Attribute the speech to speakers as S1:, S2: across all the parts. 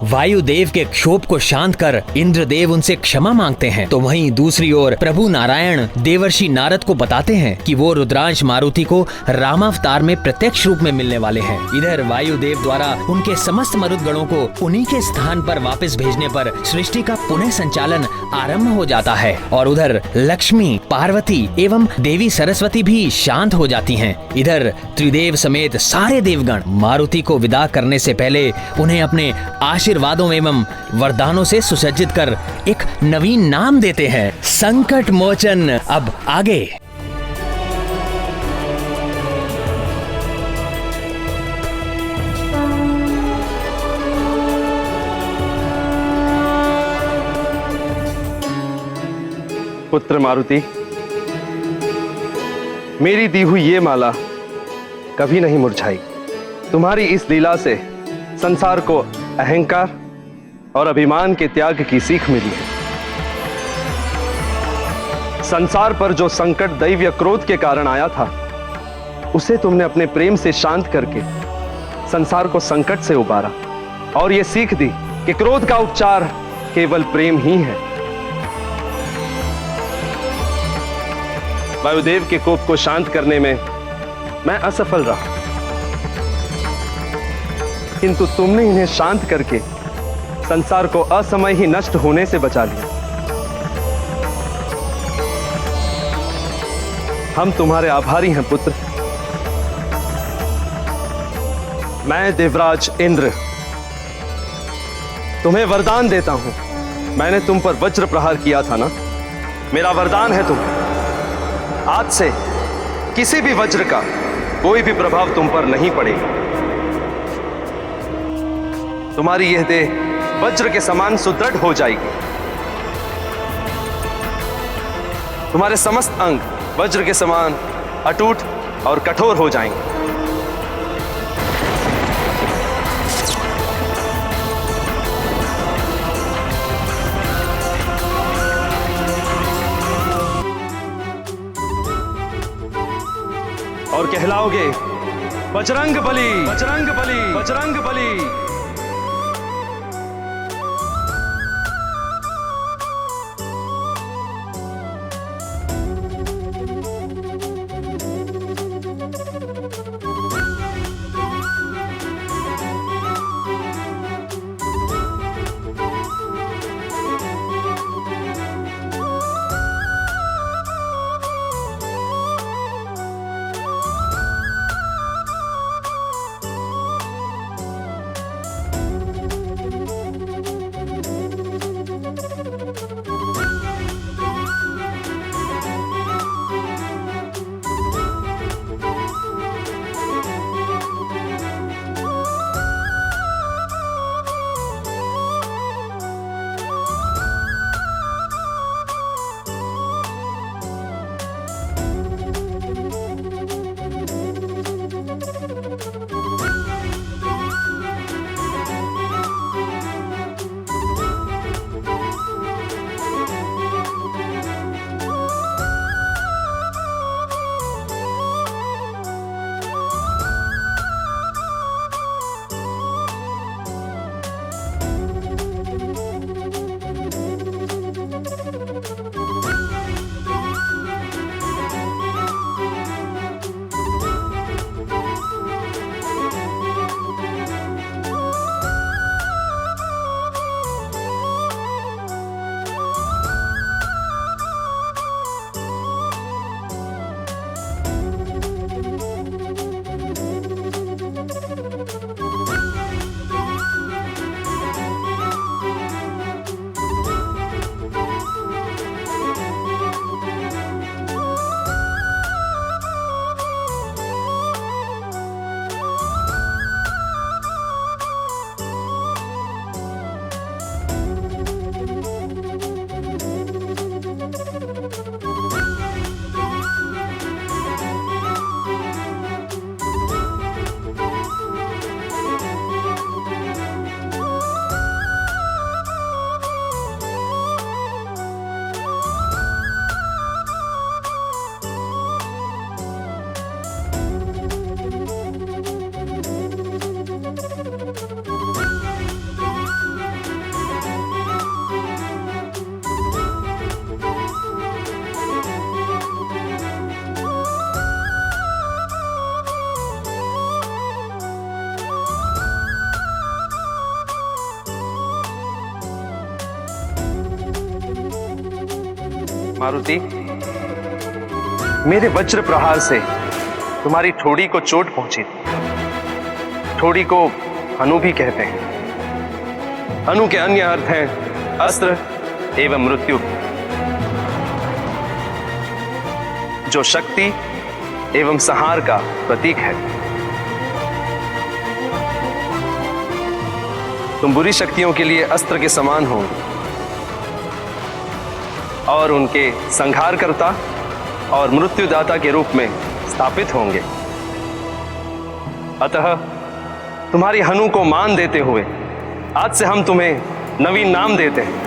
S1: वायुदेव के क्षोभ को शांत कर इंद्रदेव उनसे क्षमा मांगते हैं। तो वहीं दूसरी ओर प्रभु नारायण देवर्षि नारद को बताते हैं कि वो रुद्रांश मारुति को रामावतार में प्रत्यक्ष रूप में मिलने वाले हैं। इधर वायुदेव द्वारा उनके समस्त मरुदगणों को उन्हीं के स्थान पर वापस भेजने पर सृष्टि का पुनः संचालन आरंभ हो जाता है और उधर लक्ष्मी, पार्वती एवं देवी सरस्वती भी शांत हो जाती हैं। इधर त्रिदेव समेत सारे देवगण मारुति को विदा करने से पहले उन्हें अपने आशीर्वादों एवं वरदानों से सुसज्जित कर एक नवीन नाम देते हैं, संकट मोचन। अब आगे।
S2: पुत्र मारुति, मेरी दी हुई ये माला कभी नहीं मुरझाई। तुम्हारी इस लीला से संसार को अहंकार और अभिमान के त्याग की सीख मिली है। संसार पर जो संकट दैव्य क्रोध के कारण आया था, उसे तुमने अपने प्रेम से शांत करके संसार को संकट से उबारा और यह सीख दी कि क्रोध का उपचार केवल प्रेम ही है। वायुदेव के कोप को शांत करने में मैं असफल रहा, किंतु तुमने इन्हें शांत करके संसार को असमय ही नष्ट होने से बचा लिया। हम तुम्हारे आभारी हैं पुत्र। मैं देवराज इंद्र तुम्हें वरदान देता हूं। मैंने तुम पर वज्र प्रहार किया था ना, मेरा वरदान है तुम्हें, आज से किसी भी वज्र का कोई भी प्रभाव तुम पर नहीं पड़ेगा। तुम्हारी यह देह वज्र के समान सुदृढ़ हो जाएगी। तुम्हारे समस्त अंग वज्र के समान अटूट और कठोर हो जाएंगे। और कहलाओगे बजरंग बली, बजरंग बली, बजरंग बली। मारुति, मेरे वज्र प्रहार से तुम्हारी ठोड़ी को चोट पहुंची। ठोड़ी को हनु भी कहते हैं। हनु के अन्य अर्थ हैं अस्त्र एवं मृत्यु, जो शक्ति एवं संहार का प्रतीक है। तुम बुरी शक्तियों के लिए अस्त्र के समान हो और उनके संहारकर्ता और मृत्युदाता के रूप में स्थापित होंगे। अतः तुम्हारी हनु को मान देते हुए आज से हम तुम्हें नवीन नाम देते हैं।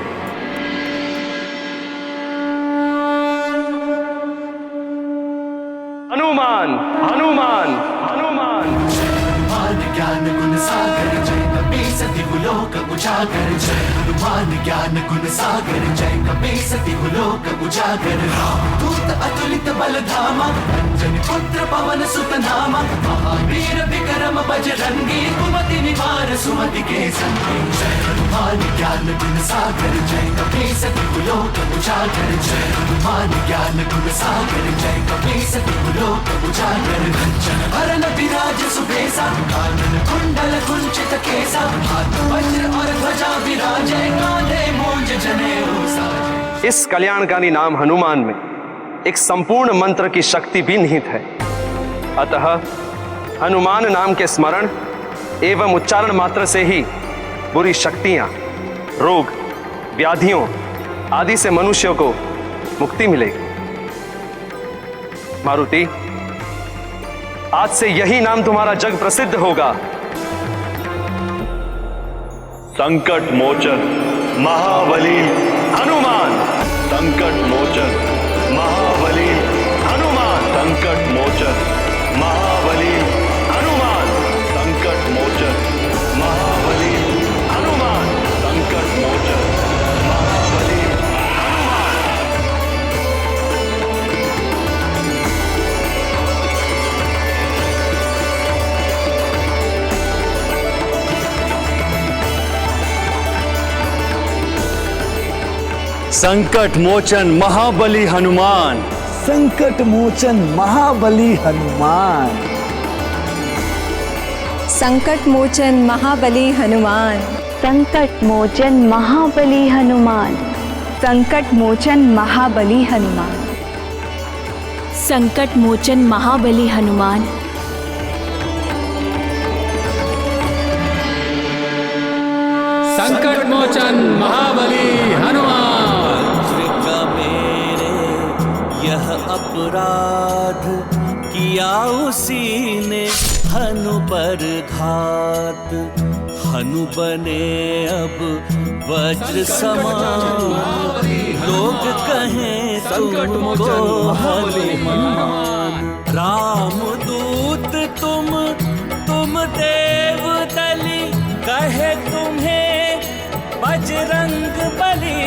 S2: हनुमान, हनुमान, हनुमान।
S3: हनुमान ज्ञान गुण सागर जय कपीसति लोक उजागर। जय हनुमान ज्ञान गुण सागर जय कपीसति लोक उजागर। दूत अतुलित बल धामा, अंजनी पुत्र पवन सुत नामा। महावीर विक्रम बजरंगी, कुमति निवार सुमति के संगी। जय हनुमान ज्ञान गुण सागर जय कपीसति लोक उजागर। जय हनुमान ज्ञान गुण सागर जय कपीसति लोक उजागर। कंचन वरन विराज सुबेसा, कानन कुंडल कुंचित केसा। हाथ वज्र और ध्वजा विराजे, कांधे मूंज जनेऊ साजे।
S2: इस कल्याणकारी नाम हनुमान में एक संपूर्ण मंत्र की शक्ति भी निहित है। अतः हनुमान नाम के स्मरण एवं उच्चारण मात्र से ही बुरी शक्तियां, रोग, व्याधियों आदि से मनुष्यों को मुक्ति मिलेगी। मारुति, आज से यही नाम तुम्हारा जग प्रसिद्ध होगा।
S4: संकट मोचन महाबली हनुमान। संकट मोचन महाबली हनुमान। संकट मोचन महाबली हनुमान। संकट मोचन महाबली हनुमान। संकट मोचन महाबली हनुमान।
S5: संकट मोचन महाबली हनुमान।
S6: संकट मोचन महाबली हनुमान।
S7: संकट मोचन महाबली हनुमान।
S8: संकट मोचन महाबली हनुमान।
S7: संकट मोचन महाबली हनुमान।
S8: संकट मोचन महाबली हनुमान।
S9: संकट मोचन महाबली हनुमान।
S10: यह अपराध किया उसी ने हनु पर घात। हनु बने अब वज्र समान, लोग कहें तुमको हनुमान। राम दूत तुम देव दली, कहे तुम्हें बजरंग बली।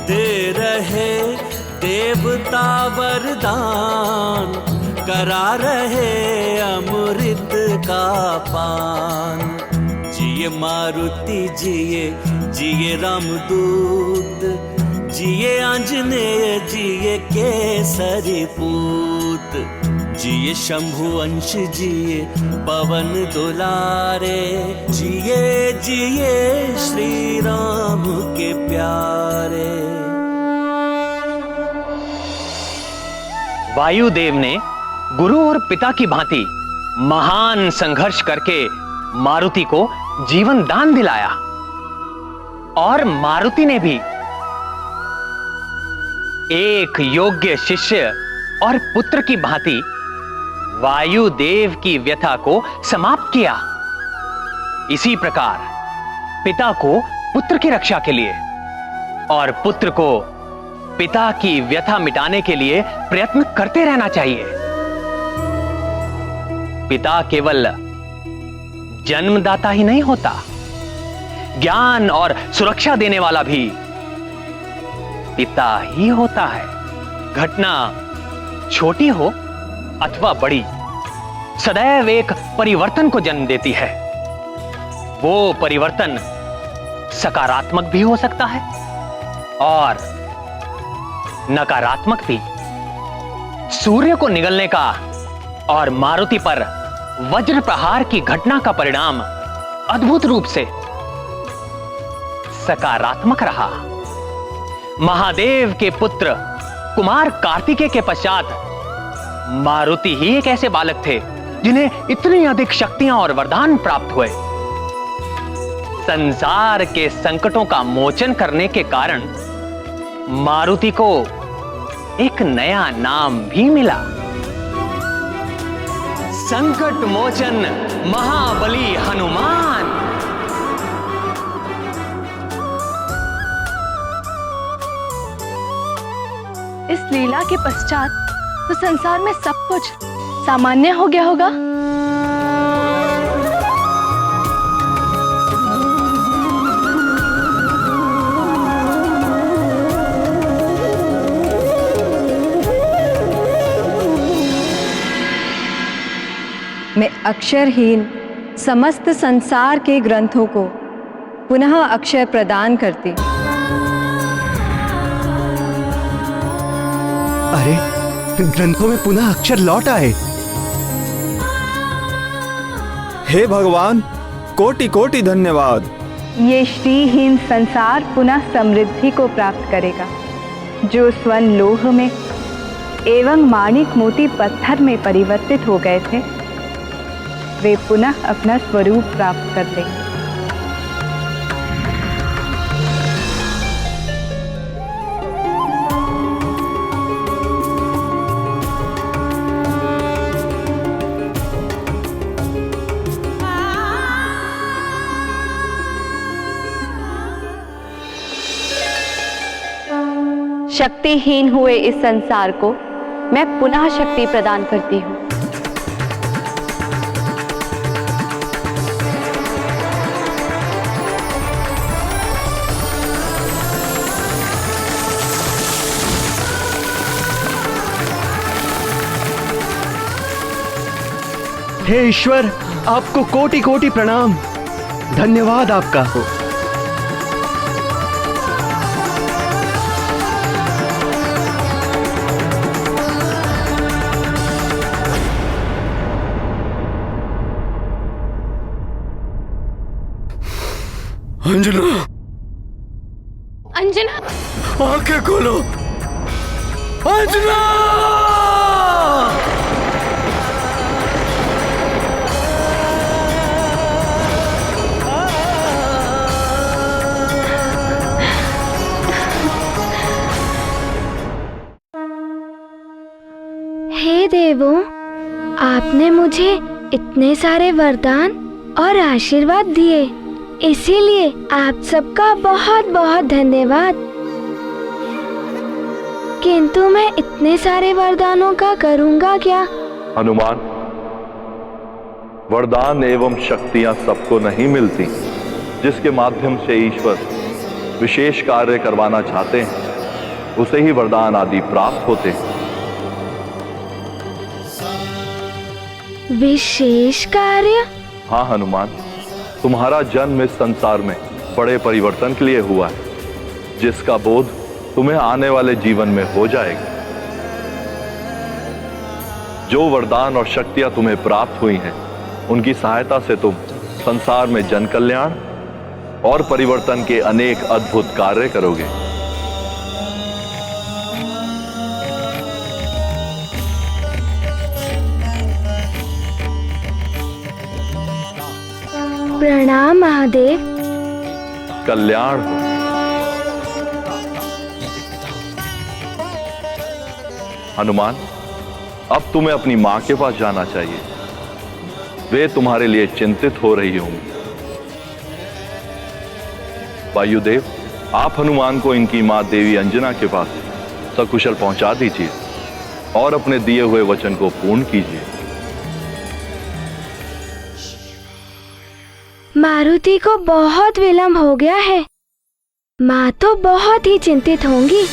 S10: दे रहे देवता वरदान, करा रहे अमृत का पान। जिए मारुति जिए, जिए रामदूत, जिए आंजनेय, जिए केसरी पूत। जिए शंभु अंश, जिए पवन दुलारे। जिए जिए श्री राम के प्यारे।
S1: वायुदेव ने गुरु और पिता की भांति महान संघर्ष करके मारुति को जीवन दान दिलाया, और मारुति ने भी एक योग्य शिष्य और पुत्र की भांति वायुदेव की व्यथा को समाप्त किया। इसी प्रकार पिता को पुत्र की रक्षा के लिए और पुत्र को पिता की व्यथा मिटाने के लिए प्रयत्न करते रहना चाहिए। पिता केवल जन्मदाता ही नहीं होता, ज्ञान और सुरक्षा देने वाला भी पिता ही होता है। घटना छोटी हो अथवा बड़ी, सदैव एक परिवर्तन को जन्म देती है। वो परिवर्तन सकारात्मक भी हो सकता है और नकारात्मक भी। सूर्य को निगलने का और मारुति पर वज्र प्रहार की घटना का परिणाम अद्भुत रूप से सकारात्मक रहा। महादेव के पुत्र कुमार कार्तिकेय के पश्चात मारुति ही एक ऐसे बालक थे जिन्हें इतनी अधिक शक्तियां और वरदान प्राप्त हुए। संसार के संकटों का मोचन करने के कारण मारुति को एक नया नाम भी मिला, संकट मोचन महाबली हनुमान।
S7: इस लीला के पश्चात तो संसार में सब कुछ सामान्य हो गया होगा। मैं अक्षरहीन समस्त संसार के ग्रंथों को पुनः अक्षर प्रदान करती।
S11: अरे, ग्रंथों में पुनः अक्षर लौट आए। हे भगवान, कोटि कोटि धन्यवाद।
S7: ये श्रीहीन संसार पुनः समृद्धि को प्राप्त करेगा। जो स्वर्ण लोह में एवं माणिक मोती पत्थर में परिवर्तित हो गए थे, वे पुनः अपना स्वरूप प्राप्त कर लेंगे। शक्तिहीन हुए इस संसार को मैं पुनः शक्ति प्रदान करती हूँ।
S11: हे ईश्वर, आपको कोटि कोटि प्रणाम। धन्यवाद आपका। अंजना,
S7: अंजना,
S11: आंखें खोलो। अंजना!
S8: हे देवों, आपने मुझे इतने सारे वरदान और आशीर्वाद दिए, इसीलिए आप सबका बहुत बहुत धन्यवाद। किंतु मैं इतने सारे वरदानों का करूंगा क्या?
S4: हनुमान, वरदान एवं शक्तियां सबको नहीं मिलती। जिसके माध्यम से ईश्वर विशेष कार्य करवाना चाहते हैं, उसे ही वरदान आदि प्राप्त होते हैं।
S8: विशेष कार्य?
S4: हाँ हनुमान, तुम्हारा जन्म इस संसार में बड़े परिवर्तन के लिए हुआ है, जिसका बोध तुम्हें आने वाले जीवन में हो जाएगा। जो वरदान और शक्तियां तुम्हें प्राप्त हुई हैं, उनकी सहायता से तुम संसार में जन कल्याण और परिवर्तन के अनेक अद्भुत कार्य करोगे।
S8: प्रणाम महादेव।
S4: कल्याण हो। हनुमान, अब तुम्हें अपनी मां के पास जाना चाहिए। वे तुम्हारे लिए चिंतित हो रही होंगी। वायुदेव, आप हनुमान को इनकी मां देवी अंजना के पास सकुशल पहुंचा दीजिए और अपने दिए हुए वचन को पूर्ण कीजिए।
S8: मारुति को बहुत विलंब हो गया है। माँ तो बहुत ही चिंतित होंगी।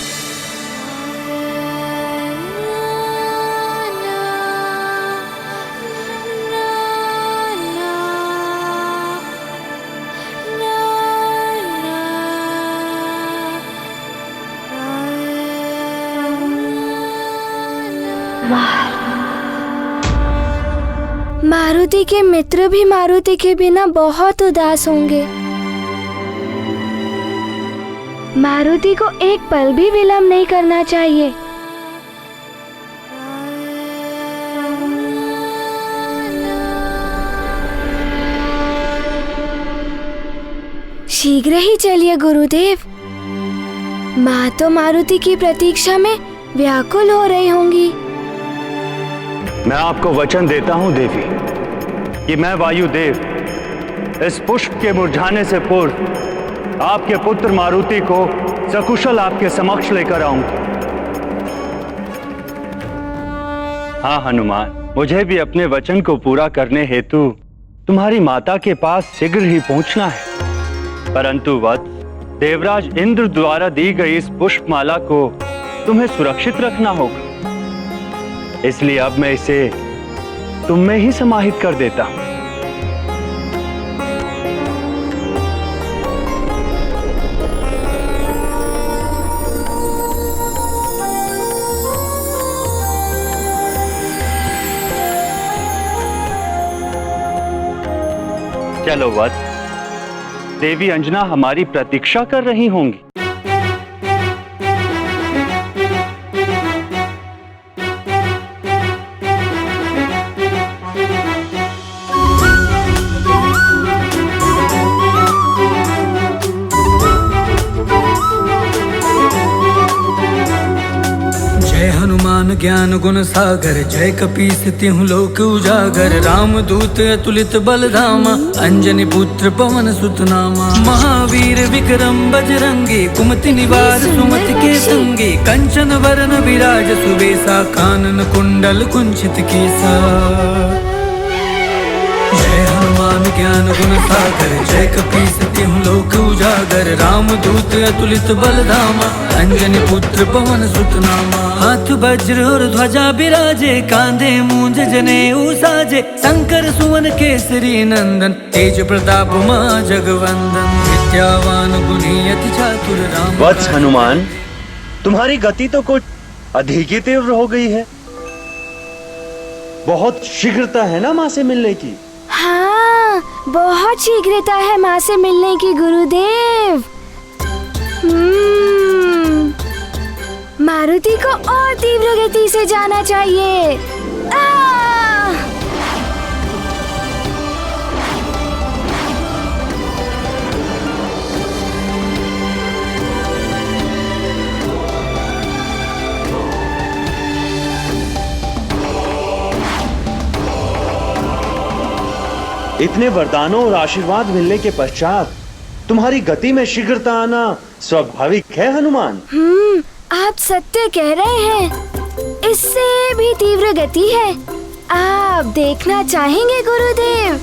S8: मारुति के मित्र भी मारुति के बिना बहुत उदास होंगे। मारुति को एक पल भी विलंब नहीं करना चाहिए। शीघ्र ही चलिए गुरुदेव। माँ तो मारुति की प्रतीक्षा में व्याकुल हो रही होंगी।
S5: मैं आपको वचन देता हूं देवी कि मैं वायुदेव इस पुष्प के मुरझाने से पूर्व आपके पुत्र मारुति को सकुशल आपके समक्ष लेकर आऊंगा। हाँ हनुमान, मुझे भी अपने वचन को पूरा करने हेतु तुम्हारी माता के पास शीघ्र ही पहुंचना है। परंतु वत्स, देवराज इंद्र द्वारा दी गई इस पुष्पमाला को तुम्हें सुरक्षित रखना होगा। इसलिए अब मैं इसे तुम में ही समाहित कर देता हूं। चलो वत्स, देवी अंजना हमारी प्रतीक्षा कर रही होंगी।
S12: ज्ञान गुण सागर, जय कपीस तिहु लोक उजागर। राम दूत अतुलित बल धामा, अंजनी पुत्र पवन सुत नामा। महावीर विक्रम बजरंगी, कुमति निवार सुमति के संगी। कंचन वरन विराज सुबेसा, कानन कुंडल कुंचित केसा। जय हनुमान ज्ञान गुण सागर, जय कपीस तिहु लोक उजागर। राम दूत अतुलित बल धामा, अंजनी पुत्र पवन सुत नामा। हाथ वज्र और ध्वजा बिराजे, कांधे मूंज जनेऊ साजे। शंकर सुवन केसरी नंदन, तेज प्रताप महा जगवंदन। विद्यावान गुणी अति चातुर, राम
S5: वत्स हनुमान, तुम्हारी गति तो कुछ अधिक ही तीव्र हो गई है। बहुत शीघ्रता है ना माँ से मिलने की?
S8: हाँ, बहुत शीघ्रता है माँ से मिलने की गुरुदेव। मारुति को और तीव्र गति से जाना चाहिए।
S5: इतने वरदानों और आशीर्वाद मिलने के पश्चात तुम्हारी गति में शीघ्रता आना स्वाभाविक है हनुमान।
S8: आप सत्य कह रहे हैं, इससे भी तीव्र गति है। आप देखना चाहेंगे गुरुदेव?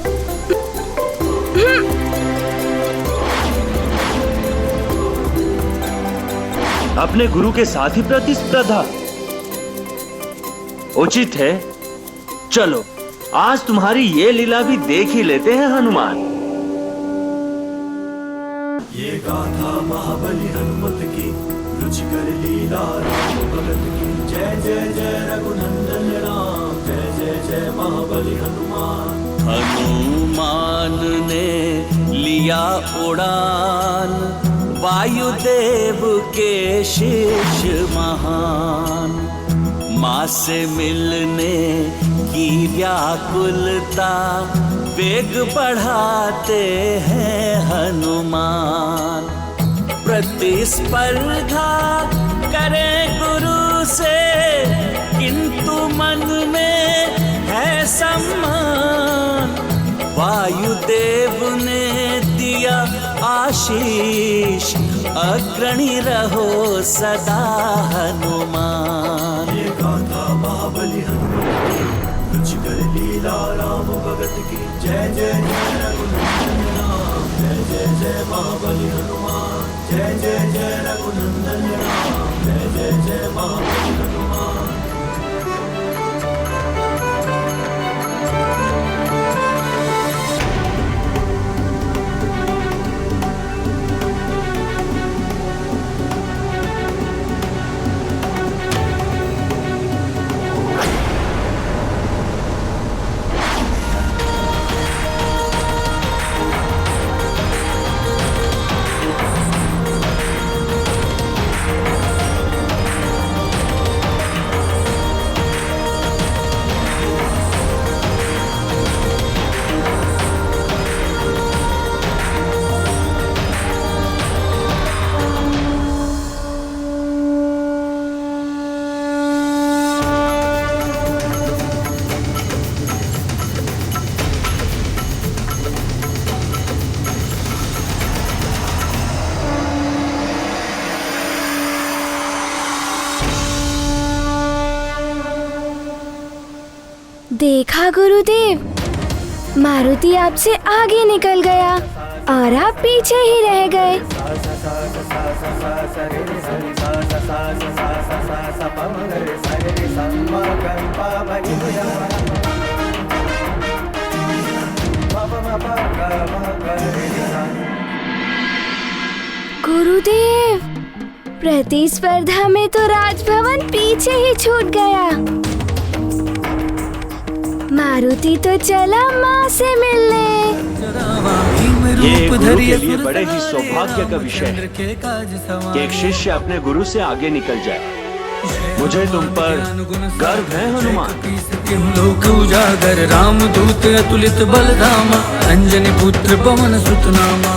S5: अपने गुरु के साथ ही प्रतिस्पर्धा उचित है। चलो आज तुम्हारी ये लीला भी देख ही लेते हैं हनुमान।
S3: ये गाथा महाबली हनुमत की, रुचिकर लीला राम भगत की। जय जय जय रघुनंदन राम, जय जय जय महाबली हनुमान।
S10: हनुमान ने लिया उड़ान, वायुदेव के शिष्य महान। माँ से मिलने की व्याकुलता, वेग बढ़ाते हैं हनुमान। प्रतिस्पर्धा करें गुरु से, किंतु मन में है सम्मान। वायुदेव ने दिया आशीष, अग्रणी रहो सदा हनुमान।
S3: ये गाथा महाबली हनुमान, रुचिकर लीला राम भगत की। जय जय जय रघुनंदन राम, जय जय जय महाबली हनुमान। जय जय जय रघुनंदन राम, जय जय जय महाबली हनुमान।
S8: देखा गुरुदेव, मारुति आपसे आगे निकल गया और आप पीछे ही रह गए। गुरुदेव, प्रतिस्पर्धा में तो राजभवन पीछे ही छूट गया। मारुति तो चला माँ से मिलने।
S13: ये गुरु के लिए बड़े ही सौभाग्य का विषय है कि एक शिष्य अपने गुरु से आगे निकल जाए। मुझे तुम पर गर्व है हनुमान।
S12: लोक उजागर रामदूत अतुलित बलधामा, अंजनी पुत्र पवन सुत नामा।